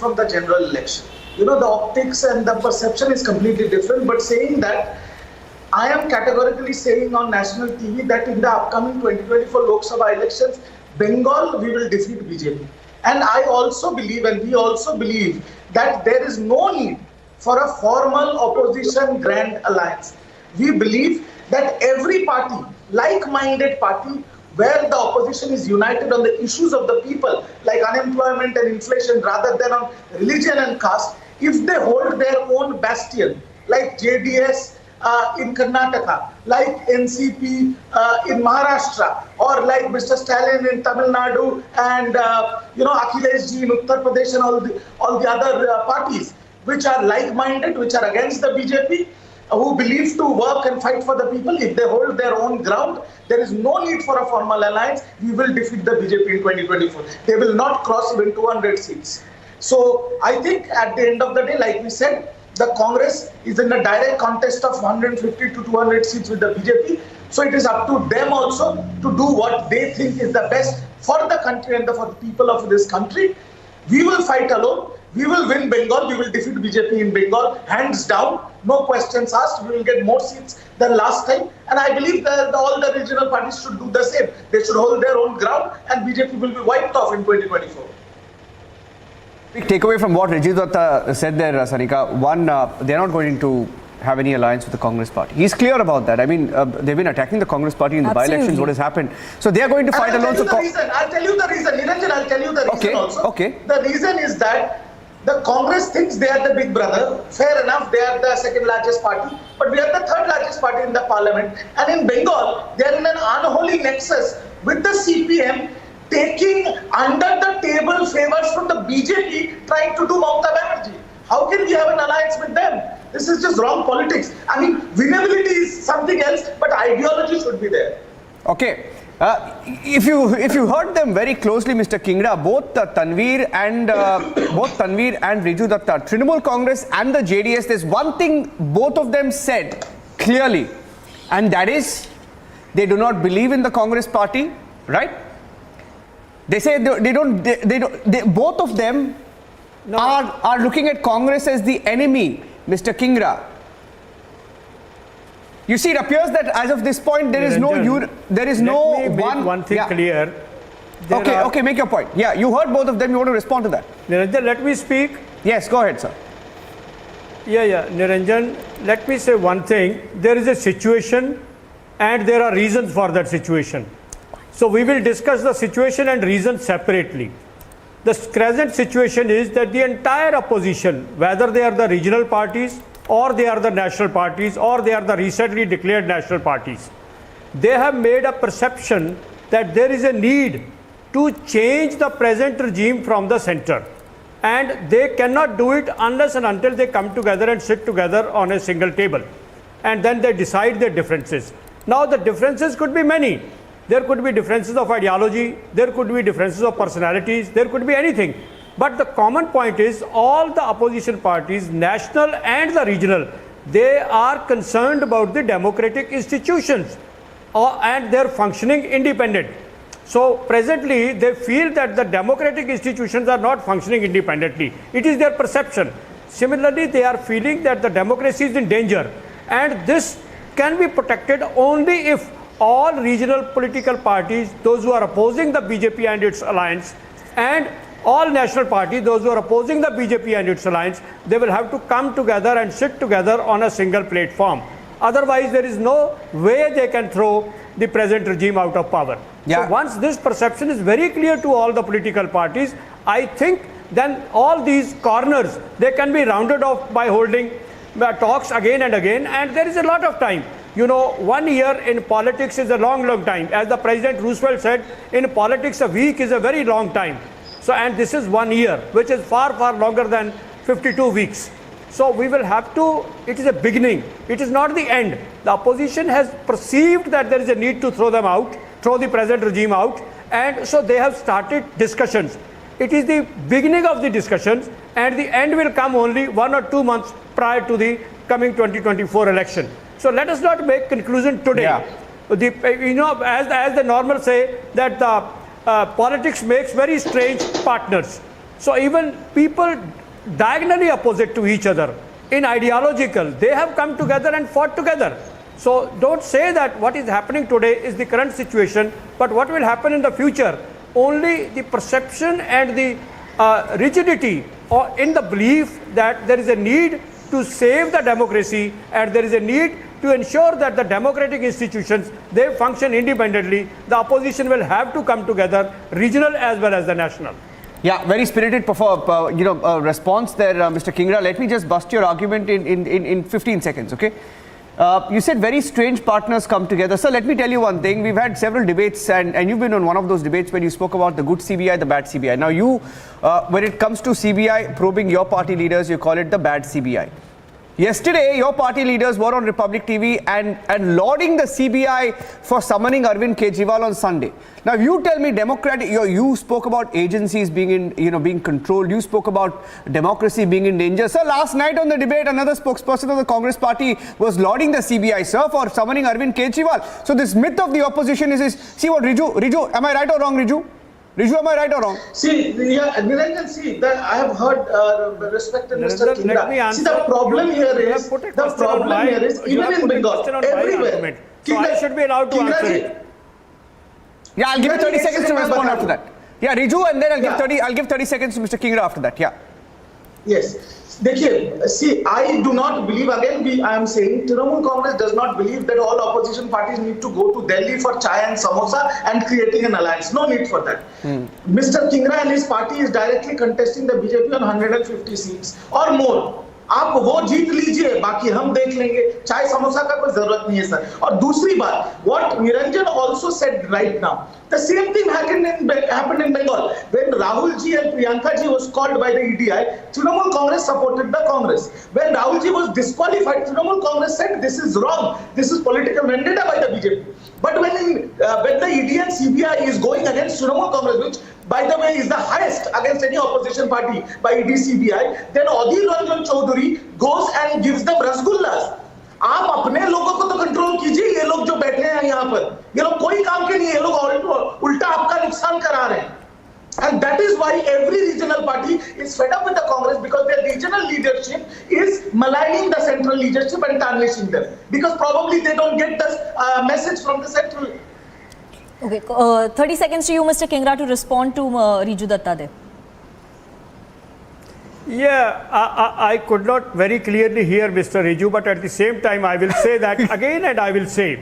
from the general election. You know, the optics and the perception is completely different, but saying that, I am categorically saying on national TV that in the upcoming 2024 Lok Sabha elections, Bengal, we will defeat BJP. And I also believe, and we also believe, that there is no need for a formal opposition grand alliance. We believe that every party, like-minded party, where the opposition is united on the issues of the people, like unemployment and inflation, rather than on religion and caste, if they hold their own bastion, like JDS in Karnataka, like NCP in Maharashtra, or like Mr. Stalin in Tamil Nadu, and Akhilesh Ji in Uttar Pradesh, and all the other parties which are like-minded, which are against the BJP, who believe to work and fight for the people. If they hold their own ground, there is no need for a formal alliance. We will defeat the BJP in 2024. They will not cross even 200 seats. So I think at the end of the day, like we said, the Congress is in a direct contest of 150 to 200 seats with the BJP. So it is up to them also to do what they think is the best for the country and for the people of this country. We will fight alone. We will win Bengal. We will defeat BJP in Bengal, hands down. No questions asked. We will get more seats than last time. And I believe that all the regional parties should do the same. They should hold their own ground, and BJP will be wiped off in 2024. Big takeaway from what Ajit said there, Sanika. One, they're not going to have any alliance with the Congress party. He's clear about that. I mean, they've been attacking the Congress party in the by-elections. What has happened? So they are going to fight alone. I'll tell you the reason. Niranjan, I'll tell you the reason also. Okay. The reason is that the Congress thinks they are the big brother. Fair enough, they are the second largest party, but we are the third largest party in the parliament. And in Bengal, they are in an unholy nexus with the CPM, taking under the table favors from the BJP, trying to do Mamata Banerjee. How can we have an alliance with them? This is just wrong politics. I mean, winnability is something else, but ideology should be there. Okay. If you heard them very closely, Mr. Kingra, both Tanveer and Riju Datta, Trinamool Congress and the JDS, there's one thing both of them said clearly, and that is they do not believe in the Congress party, right? They say they both of them are looking at Congress as the enemy, Mr. Kingra. You see, it appears that as of this point, there is one thing clear. Okay, make your point. Yeah, you heard both of them. You want to respond to that? Niranjan, let me speak. Yes, go ahead, sir. Yeah, Niranjan, let me say one thing. There is a situation and there are reasons for that situation. So we will discuss the situation and reasons separately. The present situation is that the entire opposition, whether they are the regional parties, or they are the national parties, or they are the recently declared national parties, they have made a perception that there is a need to change the present regime from the center. And they cannot do it unless and until they come together and sit together on a single table. And then they decide their differences. Now the differences could be many. There could be differences of ideology, there could be differences of personalities, there could be anything. But the common point is all the opposition parties, national and the regional, they are concerned about the democratic institutions and their functioning independent. So presently they feel that the democratic institutions are not functioning independently. It is their perception. Similarly, they are feeling that the democracy is in danger, and this can be protected only if all regional political parties, those who are opposing the BJP and its alliance, and all national parties, those who are opposing the BJP and its alliance, they will have to come together and sit together on a single platform. Otherwise, there is no way they can throw the present regime out of power. Yeah. So once this perception is very clear to all the political parties, I think then all these corners, they can be rounded off by holding talks again and again, and there is a lot of time. You know, 1 year in politics is a long time. As the President Roosevelt said, in politics a week is a very long time. So, and this is 1 year, which is far longer than 52 weeks. So we will have to, it is a beginning, it is not the end. The opposition has perceived that there is a need to throw them out, throw the present regime out, and so they have started discussions. It is the beginning of the discussions, and the end will come only 1 or 2 months prior to the coming 2024 election. So let us not make conclusion today. Yeah. As the normal say that the politics makes very strange partners. So even people diagonally opposite to each other in ideological, they have come together and fought together. So don't say that what is happening today is the current situation, but what will happen in the future, only the perception and the rigidity or in the belief that there is a need to save the democracy and there is a need to ensure that the democratic institutions, they function independently. The opposition will have to come together, regional as well as the national. Yeah, very spirited response there, Mr. Kingra. Let me just bust your argument in 15 seconds, okay? You said very strange partners come together. So let me tell you one thing. We've had several debates and you've been on one of those debates when you spoke about the good CBI, the bad CBI. Now you, when it comes to CBI probing your party leaders, you call it the bad CBI. Yesterday, your party leaders were on Republic TV and lauding the CBI for summoning Arvind Kejriwal on Sunday. Now, you tell me you spoke about agencies being being controlled. You spoke about democracy being in danger. Sir, last night on the debate, another spokesperson of the Congress party was lauding the CBI, sir, for summoning Arvind Kejriwal. So this myth of the opposition is see what Riju, am I right or wrong, Riju? Riju, am I right or wrong? See, yeah, Niranjan, see, that I have heard respected Mr. Kingra. See, the problem here is, even in Bengal, everywhere. So I should be allowed to answer it. Yeah, I'll give you 30 seconds to respond after that. Yeah, Riju, and then I'll give 30 seconds to Mr. Kingra after that. Yeah. Yes. See, I do not believe, again, I am saying, Trinamool Congress does not believe that all opposition parties need to go to Delhi for chai and samosa and creating an alliance. No need for that. Mr. Kingra and his party is directly contesting the BJP on 150 seats or more. आप वो जीत लीजिए, बाकी हम देख लेंगे, चाय समोसा का कोई जरूरत नहीं है सर. और दूसरी बात, what Niranjan also said right now, the same thing happened in Bengal. When Rahul ji and Priyanka ji was called by the EDI, Trinamool Congress supported the Congress. When Rahul ji was disqualified, Trinamool Congress said this is wrong, this is political vendetta by the BJP. But when the EDI and CBI is going against Trinamool Congress, which by the way is the highest against any opposition party by ED CBI, then Adhir Ranjan Chaudhary goes and gives them rasgullas. आप अपने लोगों को तो control कीजिए, ये लोग जो बैठे हैं यहाँ पर, ये लोग कोई काम के नहीं, ये लोग उल्टा आपका नुकसान करा रहे हैं. And that is why every regional party is fed up with the Congress, because their regional leadership is maligning the central leadership and tarnishing them, because probably they don't get the message from the central. Okay, 30 seconds to you, Mr. Kingra, to respond to Riju Dattade. Yeah, I could not very clearly hear Mr. Riju, but at the same time I will say that again, and I will say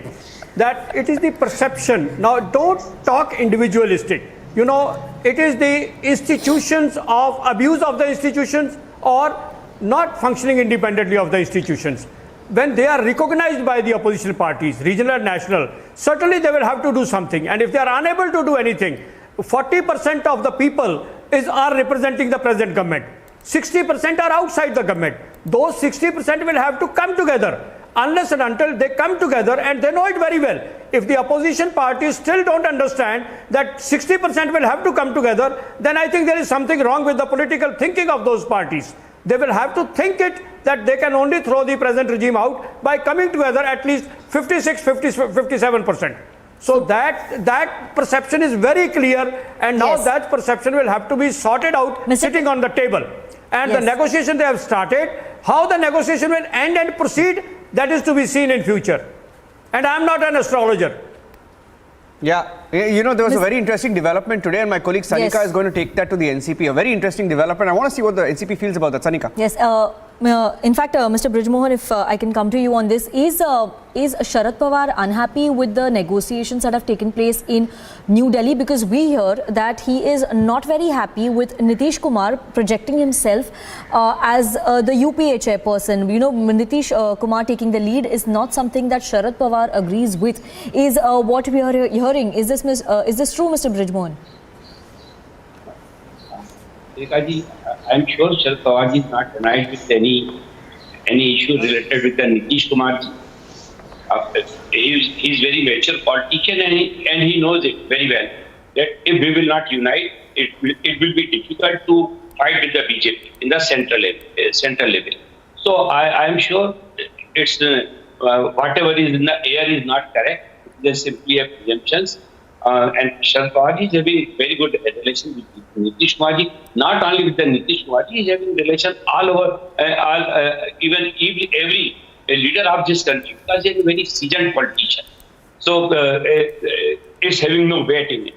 that it is the perception. Now, don't talk individualistic. You know, it is the institutions of abuse of the institutions or not functioning independently of the institutions. When they are recognized by the opposition parties, regional and national, certainly they will have to do something. And if they are unable to do anything, 40% of the people are representing the present government. 60% are outside the government. Those 60% will have to come together. Unless and until they come together, and they know it very well. If the opposition parties still don't understand that 60% will have to come together, then I think there is something wrong with the political thinking of those parties. They will have to think it that they can only throw the present regime out by coming together at least 56, 57%. So that perception is very clear, and now that perception will have to be sorted out, sitting on the table. And the negotiation they have started, how the negotiation will end and proceed, that is to be seen in future. And I am not an astrologer. Yeah, you know, there was a very interesting development today, and my colleague Sanika is going to take that to the NCP. A very interesting development. I want to see what the NCP feels about that. Sanika. Yes, in fact, Mr. Brijmohan, if I can come to you on this, is Sharad Pawar unhappy with the negotiations that have taken place in New Delhi? Because we hear that he is not very happy with Nitish Kumar projecting himself as the UPA chairperson. You know, Nitish Kumar taking the lead is not something that Sharad Pawar agrees with. Is what we are hearing, is this true, Mr. Brijmohan? I'm sure Sharad Pawar is not annoyed with any issue related with the Nitish Kumar. He is very mature politician, and he knows it very well that if we will not unite, it will be difficult to fight with the BJP in the central level. So I am sure it's whatever is in the air is not correct. They simply have presumptions. And Sharad Pawar is having very good relation with Nitish Kumar ji. Not only with the Nitish Kumar ji, he is having relation all over, even every leader of this country, because he is a very seasoned politician. So it's having no weight in it.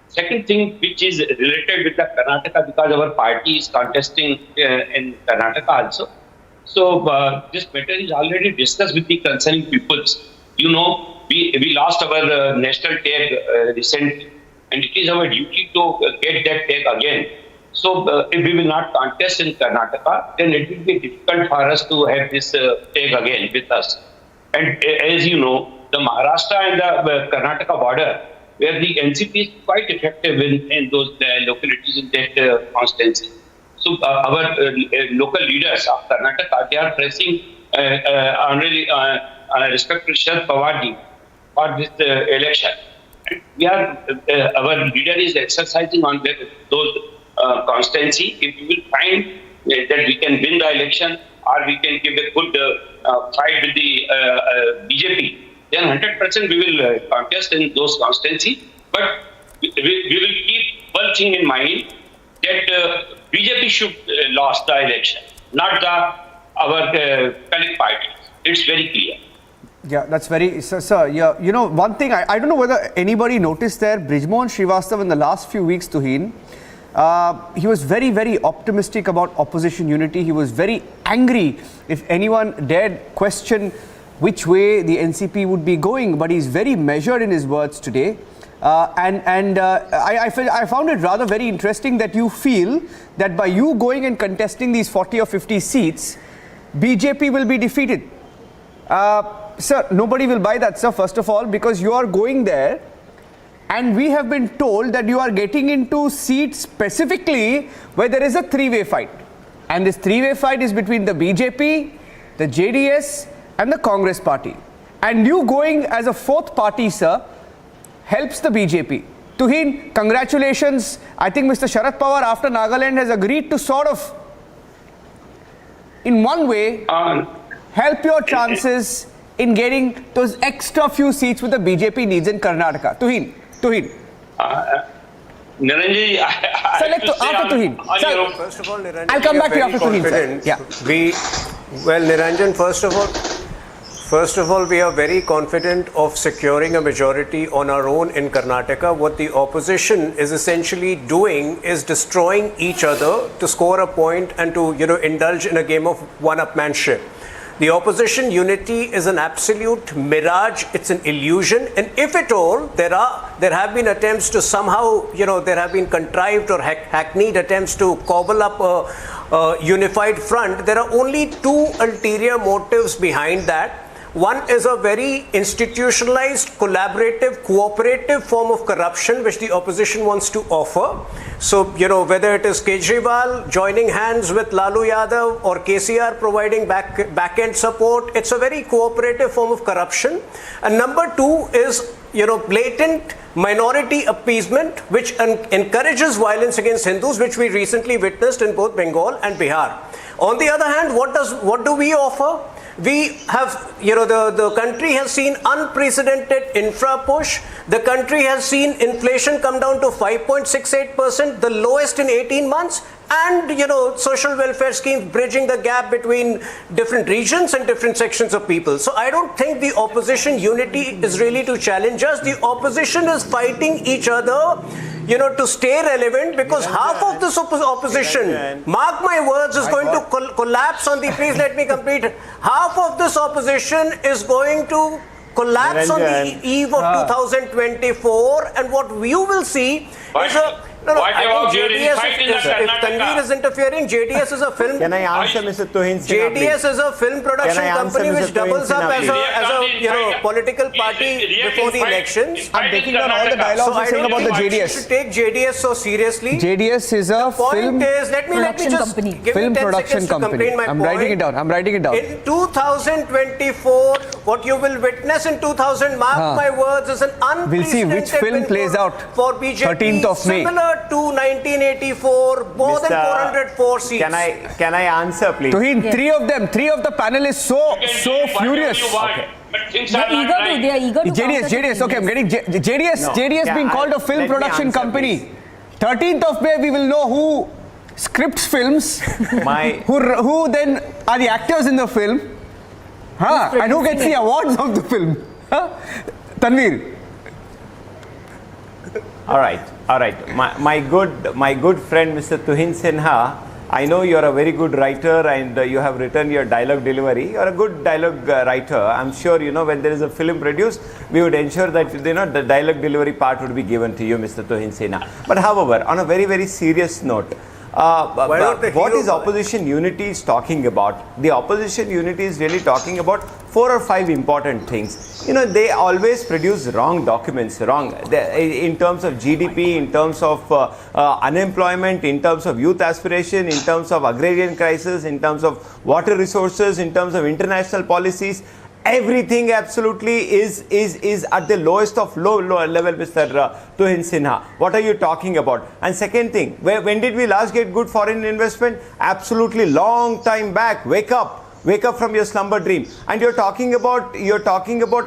Second thing, which is related with the Karnataka, because our party is contesting in Karnataka also. So this matter is already discussed with the concerning peoples. You know, we lost our national tag recently, and it is our duty to get that tag again. So if we will not contest in Karnataka, then it will be difficult for us to have this tag again with us. And as you know, the Maharashtra and the Karnataka border, where the NCP is quite effective in those localities in that constituency. So our local leaders of Karnataka, they are pressing honorary respected Sharad Pawar ji for this election. And we are, our leader is exercising on those constituency. If we will find that we can win the election or we can give a good fight with the BJP, then 100% we will contest in those constituency. But we will keep one thing in mind, that BJP should lose the election, not our colleague parties. It's very clear. Yeah, that's very, sir, yeah, you know, one thing, I don't know whether anybody noticed there, Brijmohan Srivastava in the last few weeks, Tuhin, he was very, very optimistic about opposition unity. He was very angry if anyone dared question which way the NCP would be going, but he's very measured in his words today. I found it rather very interesting that you feel that by you going and contesting these 40 or 50 seats, BJP will be defeated. Sir, nobody will buy that, sir, first of all, because you are going there and we have been told that you are getting into seats specifically where there is a three-way fight. And this three-way fight is between the BJP, the JDS and the Congress party. And you going as a fourth party, sir, helps the BJP. Tuhin, congratulations. I think Mr. Sharad Pawar after Nagaland has agreed to sort of, in one way, help your chances in getting those extra few seats with the BJP needs in Karnataka. Tuhin. Niranjan, after Tuhin. Sir, First of all, Niranjan, I'll come back to you after Tuhin, sir. Yeah. Niranjan, first of all, we are very confident of securing a majority on our own in Karnataka. What the opposition is essentially doing is destroying each other to score a point and to, indulge in a game of one-upmanship. The opposition unity is an absolute mirage. It's an illusion. And if at all, there have been attempts to somehow, there have been contrived or hackneyed attempts to cobble up a unified front. There are only two ulterior motives behind that. One is a very institutionalized, collaborative, cooperative form of corruption which the opposition wants to offer. So, whether it is Kejriwal joining hands with Lalu Yadav or KCR providing back-end support, it's a very cooperative form of corruption. And number two is, blatant minority appeasement which encourages violence against Hindus, which we recently witnessed in both Bengal and Bihar. On the other hand, what do we offer? We have, the country has seen unprecedented infra push. The country has seen inflation come down to 5.68%, the lowest in 18 months. And, social welfare schemes bridging the gap between different regions and different sections of people. So I don't think the opposition unity is really to challenge us. The opposition is fighting each other, to stay relevant, because half of this opposition, mark my words, is going to collapse on the, please let me complete, half of this opposition is going to collapse on the eve of 2024, and what you will see is a... I think JDS, if Tanveer is interfering, JDS is a film... Can I answer Mr. Tuhin's JDS is a film production company which doubles up as a political party before the elections. I'm taking down all the dialogues you're saying about the JDS. You should take JDS so seriously. JDS is a film production company. I'm writing it down. In 2024, what you will witness in 2000, mark my words, is an unprecedented we'll see which film plays out for BJP. 13th of May. Similar to 1984, more than 404 seats. Can I answer, please? Tuhin, three of the panelists so furious. But things They are are eager not to. right. They are eager to. JDS. Okay, I'm getting JDS Yeah, being called a film let me production answer, company. please. 13th of May, we will know who scripts films, My who then are the actors in the film, and who gets the awards of the film. Tanveer. All right. My good friend, Mr. Tuhin Sinha. I know you are a very good writer and you have written your dialogue delivery. You are a good dialogue writer. I'm sure when there is a film produced, we would ensure that the dialogue delivery part would be given to you, Mr. Tuhin Sinha. But however, on a very very serious note. What is opposition unity is talking about? The opposition unity is really talking about 4 or 5 important things. They always produce wrong documents, in terms of GDP, in terms of unemployment, in terms of youth aspiration, in terms of agrarian crisis, in terms of water resources, in terms of international policies. Everything absolutely is at the lowest of low level, Mr. Tuhin Sinha. What are you talking about? And second thing, when did we last get good foreign investment? Absolutely long time back. Wake up from your slumber dream. And you're talking about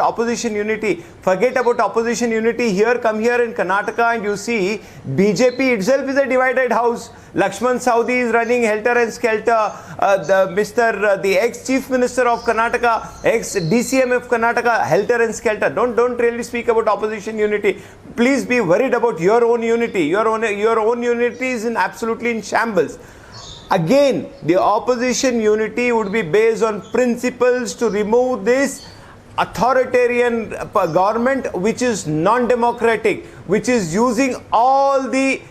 opposition unity. Forget about opposition unity. Come here in Karnataka and you see BJP itself is a divided house. Lakshman Saudi is running helter and skelter. The ex-chief minister of Karnataka, ex-DCM of Karnataka, helter and skelter. Don't really speak about opposition unity. Please be worried about your own unity. Your own unity is absolutely in shambles. Again, the opposition unity would be based on principles to remove this authoritarian government which is non-democratic, which is using all the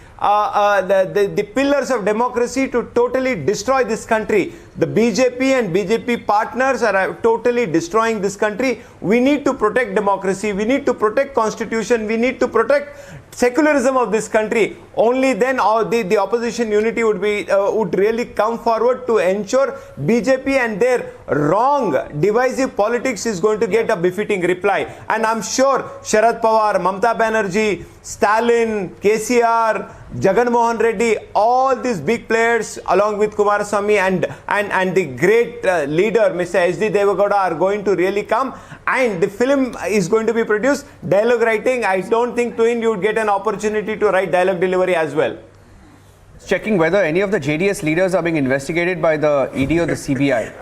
pillars of democracy to totally destroy this country. The BJP and BJP partners are totally destroying this country. We need to protect democracy. We need to protect constitution. We need to protect secularism of this country. Only then the opposition unity would really come forward to ensure BJP and their wrong divisive politics is going to get a befitting reply. And I'm sure Sharad Pawar, Mamata Banerjee, Stalin, KCR, Jagan Mohan Reddy, all these big players along with Kumaraswamy and the great leader Mr. SD Devagowda are going to really come, and the film is going to be produced. Dialogue writing, I don't think Twin you would get an opportunity to write dialogue delivery as well. Checking whether any of the JDS leaders are being investigated by the ED or the CBI.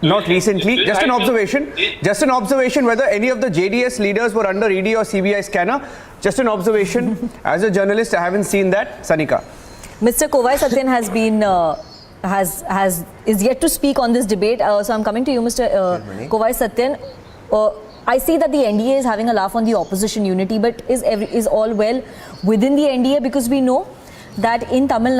Not recently, just an observation whether any of the JDS leaders were under ED or CBI scanner. Just an observation. As a journalist, I haven't seen that. Sanika. Mr. Kovai Satyan has been is yet to speak on this debate. So I'm coming to you, Mr. Kovai Satyan. I see that the NDA is having a laugh on the opposition unity, but is all well within the NDA? Because we know that in Tamil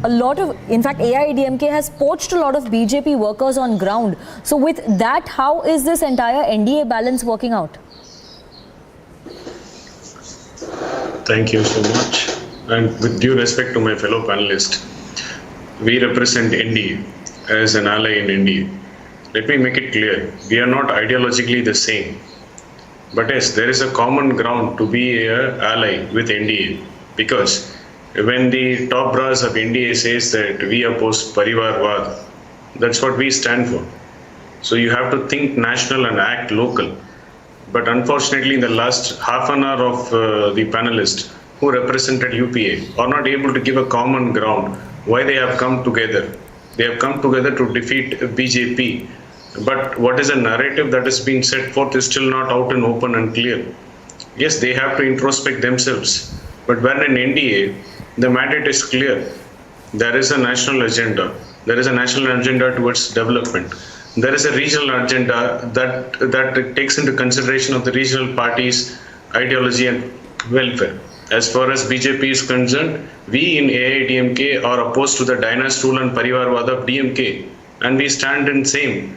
Nadu, in fact, AIADMK has poached a lot of BJP workers on ground. So with that, how is this entire NDA balance working out? Thank you so much. And with due respect to my fellow panelists, we represent NDA as an ally in NDA. Let me make it clear, we are not ideologically the same. But yes, there is a common ground to be an ally with NDA, because when the top brass of NDA says that we oppose Parivarvad, that's what we stand for. So you have to think national and act local. But unfortunately, in the last half an hour of the panelists who represented UPA are not able to give a common ground why they have come together. They have come together to defeat BJP. But what is a narrative that is being set forth is still not out and open and clear. Yes, they have to introspect themselves. But when in NDA, the mandate is clear. There is a national agenda. There is a national agenda towards development. There is a regional agenda that takes into consideration of the regional parties' ideology and welfare. As far as BJP is concerned, we in AIADMK are opposed to the dynasty rule and Parivarvad of DMK, and we stand in same.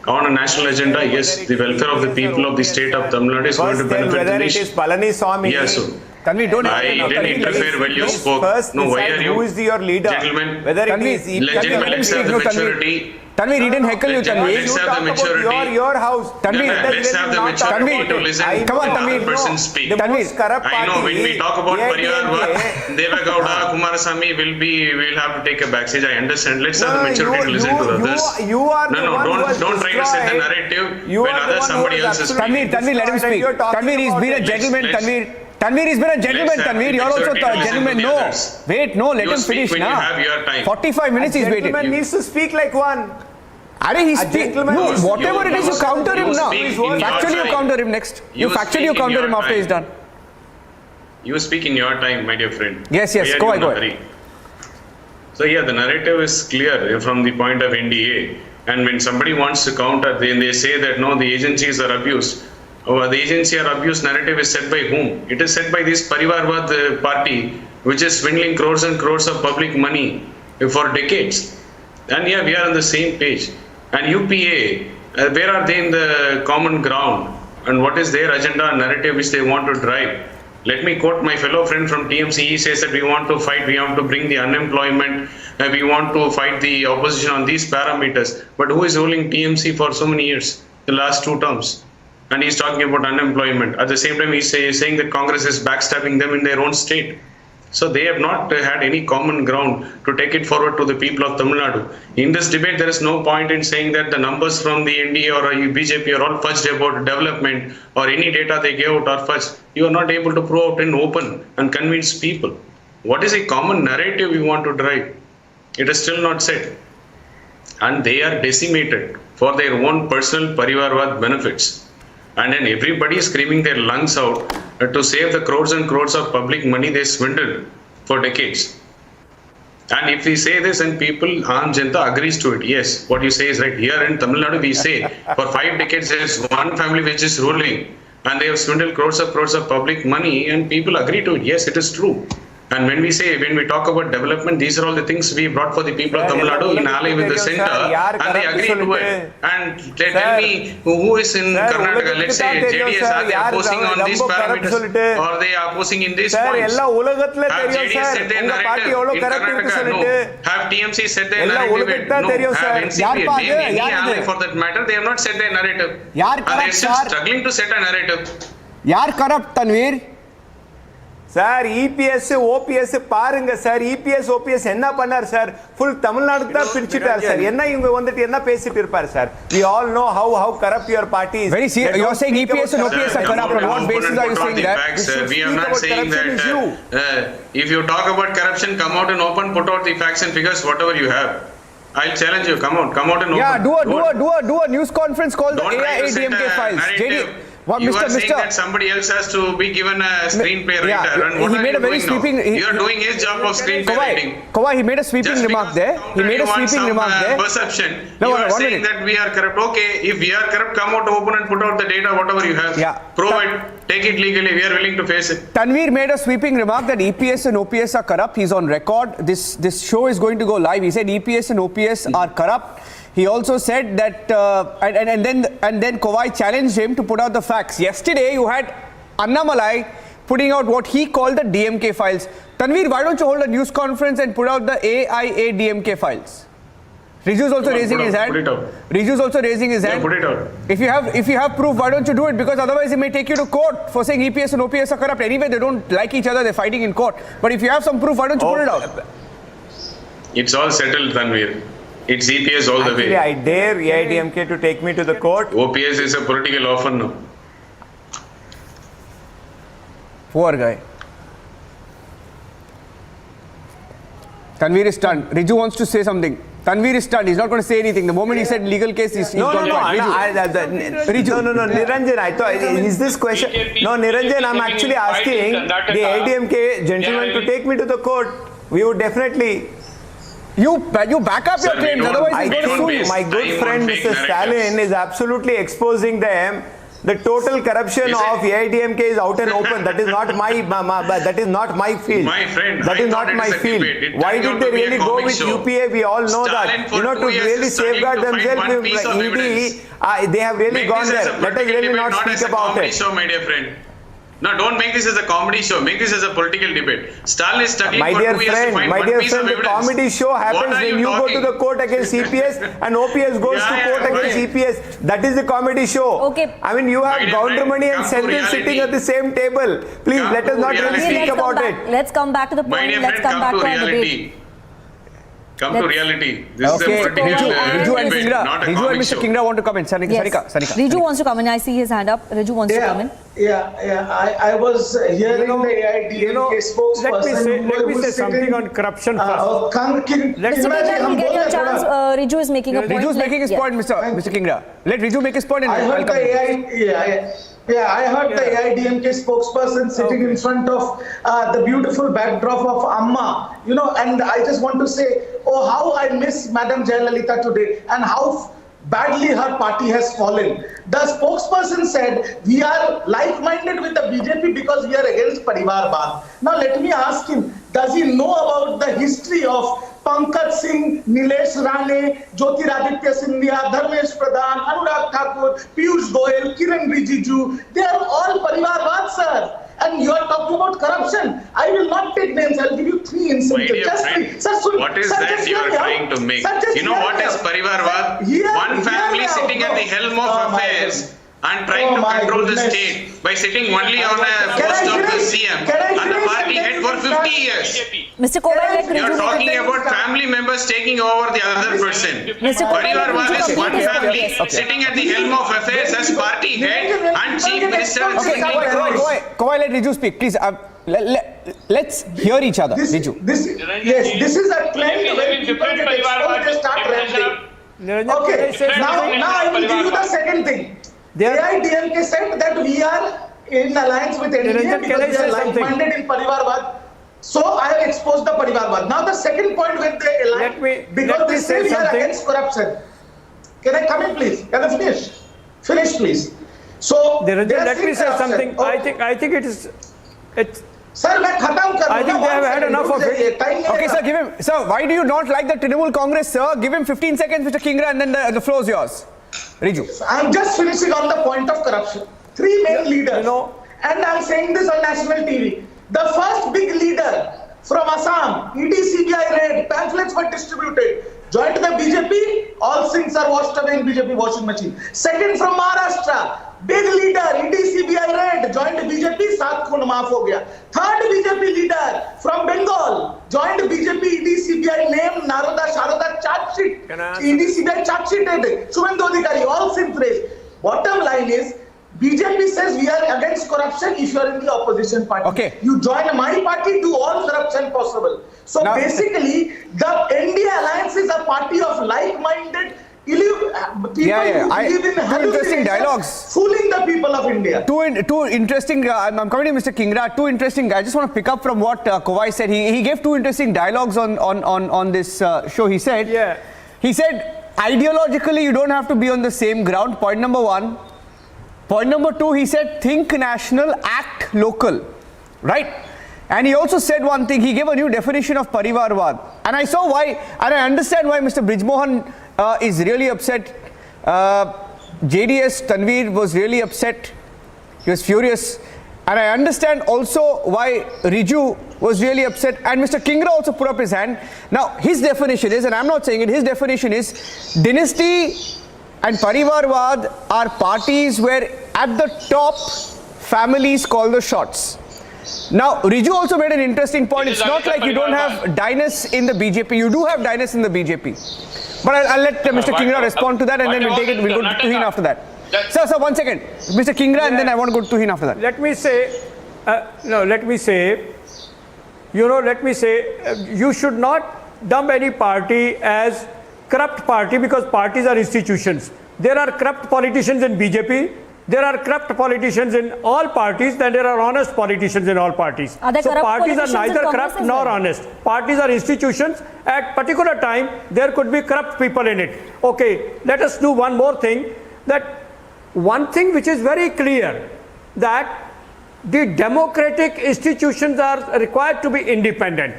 On a national agenda, yes, the welfare of the people of the state of Tamil Nadu is going to benefit the nation. Whether it is Palani Swami, yes, Tanvir, don't. I didn't interfere when you spoke. First No, why decide are you? who is your leader? Gentlemen, Whether it Tanvir, is EPS gentlemen, let's have the maturity. Tanvir, he didn't heckle you, Tanvir. Let's have the maturity. Your house. Tanvir, No, let's have the maturity to listen I Come on, to Tanvir. the person speak. The Tanvir, most corrupt I know party, when we talk about Parivarwad, AIDMK, Devagowda, Kumarasamy we'll have to take a backstage. I understand. Let's have the maturity to listen to others. You are the one who has Don't try to set the destroyed. narrative You when are the others one who somebody has else is absolutely speaking. Tanvir, let him destroyed and speak. you're talking Tanvir, he's about been a it. gentleman. Let's- Tanvir, he's been a gentleman. Let's have Tanvir, the you're also maturity to a listen gentleman. to the No, others. wait, no, let You him speak finish when you now. have your time. 45 minutes he's waiting. Gentleman needs to speak like one. Are he speak? gentleman No, is- whatever it is, you you counter him now. speak in your Factually, you time. counter him next. You You factually, speak you in counter your him after he's time. done. You speak in your time, my dear friend. Yes, yes, Why are go you ahead, in a go ahead. hurry? So yeah, the narrative is clear from the point of NDA. And when somebody wants to counter, then they say that no, the agencies are abused. The agency or abuse narrative is set by whom? It is set by this Parivarwad party, which is swindling crores and crores of public money for decades. And yeah, we are on the same page. And UPA, where are they in the common ground? And what is their agenda and narrative which they want to drive? Let me quote my fellow friend from TMC. He says that we want to fight, we want to bring the unemployment, we want to fight the opposition on these parameters. But who is ruling TMC for so many years, the last 2 terms? And he's talking about unemployment. At the same time, he's saying that Congress is backstabbing them in their own state. So they have not had any common ground to take it forward to the people of Tamil Nadu. In this debate, there is no point in saying that the numbers from the NDA or BJP are all fudged about development or any data they gave out are fudged. You are not able to prove out in open and convince people. What is a common narrative you want to drive? It is still not set. And they are decimated for their own personal Parivarwad benefits. And then everybody is screaming their lungs out to save the crores and crores of public money they swindled for decades. And if we say this and people, Aam Janta agrees to it, yes, what you say is right. Here in Tamil Nadu, we say for 5 decades there is one family which is ruling and they have swindled crores of public money and people agree to it. Yes, it is true. And when we talk about development, these are all the things we brought for the people of Tamil Nadu in ally with the center, and they agree to it. And they tell me who is in Karnataka, let's say JDS, are they opposing on these parameters or they are opposing in these points? Have JDS set their narrative in Karnataka? No. Have TMC set their narrative? No. Have NCP, name any ally for that matter, they have not set their narrative. And they are still struggling to set a narrative. Yaar corrupt, Tanvir. Sir EPS OPS பாருங்க sir EPS OPS என்ன பண்ணார் sir full Tamil Nadu தான் பிரிச்சிட்டார் sir என்ன இவங்க வந்துட்டு என்ன பேசிட்டு இருப்பார் sir we all know how corrupt your party is Very serious. You are saying EPS and OPS are corrupt. On what basis are you saying that? We are not saying that if you talk about corruption, come out and open, put out the facts and figures, whatever you have. I'll challenge you. Come out and open. Yeah, do a news conference called the AIADMK files. You are saying that somebody else has to be given a screenplay writer. And what are you doing now? You are doing his job of screenplay writing. Kawai, he made a sweeping remark there. He made a sweeping remark there. Perception. You are saying that we are corrupt. Okay, if we are corrupt, come out open and put out the data, whatever you have. Yeah. Prove it. Take it legally. We are willing to face it. Tanvir made a sweeping remark that EPS and OPS are corrupt. He's on record. This show is going to go live. He said EPS and OPS are corrupt. He also said that, and then Kawai challenged him to put out the facts. Yesterday, you had Annamalai putting out what he called the DMK files. Tanvir, why don't you hold a news conference and put out the AIADMK files? Riju is also raising his hand. Put it out. Riju is also raising his hand. Put it out. If you have proof, why don't you do it? Because otherwise, he may take you to court for saying EPS and OPS are corrupt. Anyway, they don't like each other. They're fighting in court. But if you have some proof, why don't you put it out? It's all settled, Tanvir. It's EPS all the way. Actually, I dare AIDMK to take me to the court. OPS is a political orphan now. Poor guy. Tanvir is stunned. Riju wants to say something. Tanvir is stunned. He's not going to say anything. The moment he said legal case, he's gone quiet. No, Niranjan, I thought, is this question? No, Niranjan, I'm actually asking the AIDMK gentleman to take me to the court. We would definitely... You back up your claims, otherwise I he's going to sue you. think my good friend Mr. Stalin is absolutely exposing them. The total corruption of AIDMK is out and open. That is not my field. My friend, that is not my field. Why did they really go with UPA? We all know that. To really safeguard themselves, ED, they have really gone there. Let us really not speak about it. Show, my dear friend. No, don't make this as a comedy show. Make this as a political debate. Stalin is struggling My for dear 2 years to friend, find my one dear piece friend, of the evidence. comedy show happens What are when you you go to talking? the court against CPS and OPS goes Yeah, to yeah, court against fine. CPS. That is the comedy show. Okay. I mean, you have My dear Goundramani friend, and come to Senthil sitting reality. at the same table. Please Come let us to not really reality. speak about it. Let's come back to the My point. dear Let's friend, come back come to to our debate. reality. Come to Let's- reality. This is Okay, a political Riju and debate, Kingra, not a Riju and comic Mr. show. Kingra want to come in. Sanika. Riju wants to come in. I see his hand up. Riju wants to come in. I was hearing the AIDMK spokesperson. let me who say was something sitting, on corruption first. Mr. Kingra, you'll get your chance. Riju is making a point. Riju is making his point, Mr. Kingra. Let Riju make his point and I I'll heard come the in. I heard the AIDMK spokesperson sitting in front of the beautiful backdrop of Amma, and I just want to say, oh, how I miss Madam Jayalalitha today and how badly her party has fallen. The spokesperson said, we are like-minded with the BJP because we are against Parivarvad. Now let me ask him, does he know about the history of Pankaj Singh, Nilesh Rane, Jyotiraditya Scindia, Dharmesh Pradhan, Anurag Thakur, Piyush Goyal, Kiran Rijiju? They are all Parivarvad, sir. And you are talking about corruption. I will not take names. I'll give you 3 My instances. dear Just friend, 3. Sir, what is that you are trying to make? You know what is Parivarvad? One family sitting at the helm of affairs and trying to control the state by sitting only on a post of the CM and the party head for 50 years. Mr. Kovai, let You are Riju talking make about family members taking over the other person. Mr. Kovai, let Parivarvad Riju is one complete his family point. Yes. sitting at the helm of affairs as party head and chief minister. Okay, Kovai, let Riju speak. Please, let's hear each other. Riju. This is a trend when people get exposed, they start ranting. Niranjan, Okay, can I say something? now I will give you the second thing. There- AIDMK said that we are in alliance with NDA Niranjan, can I because we say are something? like-minded in Parivarvad. So I have exposed the Parivarvad. Now the second point with the alliance, let because me they say say we are something. against corruption. Can I come in, please? Can I finish? Finish, please. So Niranjan, they are let me saying say corruption. something. Okay. I think it's Sir, मैं खत्म कर I think they have had enough of it. Okay, sir, give him. Sir, why do you not like the Trinamool Congress, sir? Give him 15 seconds, Mr. Kingra, and then the floor is yours. Riju. I'm just finishing on the point of corruption. 3 main leaders. And I'm saying this on national TV. The first big leader from Assam, ED CBI raid, pamphlets were distributed. Joined the BJP, all sins are washed away in BJP washing machine. Second from Maharashtra, big leader, ED CBI raid, joined BJP, 7 खून माफ हो गया. Third BJP leader from Bengal, joined BJP, ED CBI name, Naroda Sharoda charge sheet. ED CBI charge sheet did. Shubhendu Adhikari, all sins raised. Bottom line is, BJP says we are against corruption if you are in the opposition party. Okay. You join my party, do all corruption possible. So Now- basically, the NDA alliance is a party of like-minded people who believe in two interesting dialogues. fooling the people of India. Two interesting, I'm coming to Mr. Kingra, two interesting, I just want to pick up from what Kovai said. He gave two interesting dialogues on this show. He said, he said, ideologically, you don't have to be on the same ground, point number 1. Point number 2, he said, think national, act local, right? And he also said one thing, he gave a new definition of Parivarvad. And I saw why, and I understand why Mr. Brijmohan is really upset. JDS Tanveer was really upset. He was furious. And I understand also why Riju was really upset. And Mr. Kingra also put up his hand. Now, his definition is, and I'm not saying it, his definition is, dynasty and Parivarvad are parties where at the top families call the shots. Now, Riju also made an interesting point. It's not like you don't have dynasts in the BJP. You do have dynasts in the BJP. But I'll let Mr. Kingra respond to that, and then we'll take it. We'll go to Tuhin after that. Sir, 1 second. Mr. Kingra, and then I want to go to Tuhin after that. Let me say, you should not dump any party as corrupt party because parties are institutions. There are corrupt politicians in BJP. There are corrupt politicians in all parties, and there are honest politicians in all parties. Are there So corrupt parties are politicians neither in Congress corrupt as nor well? honest. Parties are institutions. At particular time, there could be corrupt people in it. Okay, let us do one more thing. That one thing which is very clear, that the democratic institutions are required to be independent.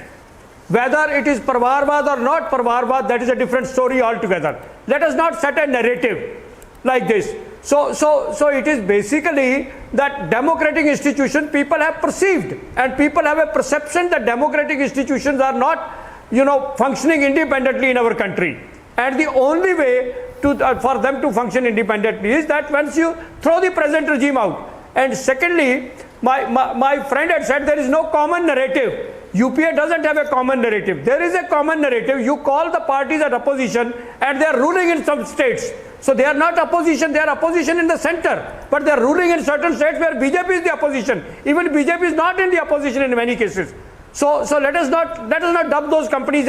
Whether it is Parivarvad or not Parivarvad, that is a different story altogether. Let us not set a narrative like this. So it is basically that democratic institutions people have perceived, and people have a perception that democratic institutions are not, functioning independently in our country. And the only way for them to function independently is that once you throw the present regime out. And secondly, my friend had said there is no common narrative. UPA doesn't have a common narrative. There is a common narrative. You call the parties as opposition, and they are ruling in some states. So they are not opposition, they are opposition in the center. But they are ruling in certain states where BJP is the opposition. Even BJP is not in the opposition in many cases. So let us not dub those parties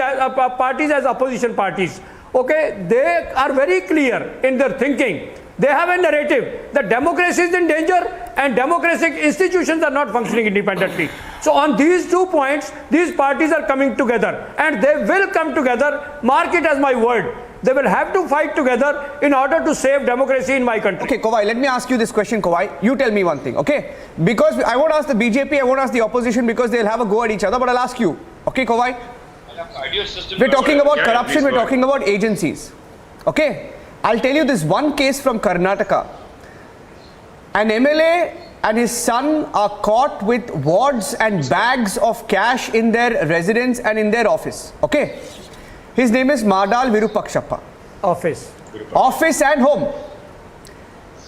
as opposition parties. Okay, they are very clear in their thinking. They have a narrative that democracy is in danger and democratic institutions are not functioning independently. So on these 2 points, these parties are coming together, and they will come together. Mark it as my word. They will have to fight together in order to save democracy in my country. Okay, Kovai, let me ask you this question, Kovai. You tell me one thing, okay? Because I won't ask the BJP, I won't ask the opposition because they'll have a go at each other, but I'll ask you. Okay, Kovai? We're talking about corruption, we're talking about agencies. Okay? I'll tell you this one case from Karnataka. An MLA and his son are caught with wads and bags of cash in their residence and in their office. Okay? His name is Madal Virupakshappa. Office and home.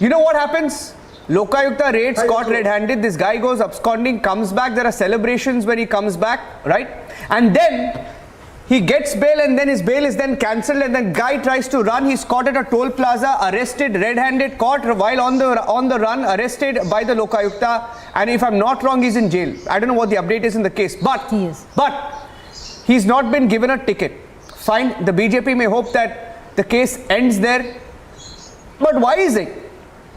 You know what happens? Lokayukta raids, caught red-handed. This guy goes absconding, comes back. There are celebrations when he comes back, right? And then he gets bail, and then his bail is then cancelled, and then guy tries to run. He's caught at a toll plaza, arrested, red-handed, caught while on the run, arrested by the Lokayukta, and if I'm not wrong, he's in jail. I don't know what the update is in the case, but he's not been given a ticket. Fine, the BJP may hope that the case ends there, but why is it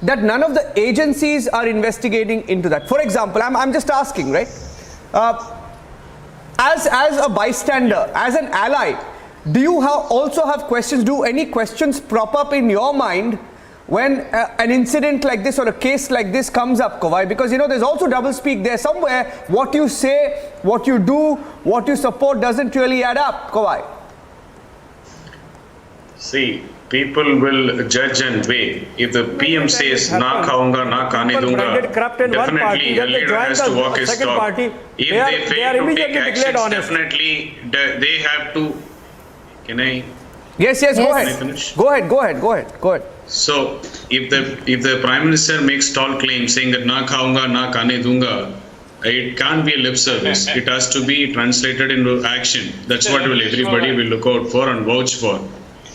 that none of the agencies are investigating into that? For example, I'm just asking, right? As a bystander, as an ally, do you also have questions? Do any questions prop up in your mind when an incident like this or a case like this comes up, Kovai? Because there's also doublespeak there somewhere. What you say, what you do, what you support doesn't really add up, Kovai. See, people will judge and weigh. If the PM says, na khaunga, na khane dunga, definitely a leader has to walk his talk. If they fail to take actions, definitely they have to. Can I? Yes, go ahead. So, if the Prime Minister makes tall claims saying that na khaunga, na khane dunga, it can't be a lip service. It has to be translated into action. That's what everybody will look out for and vouch for.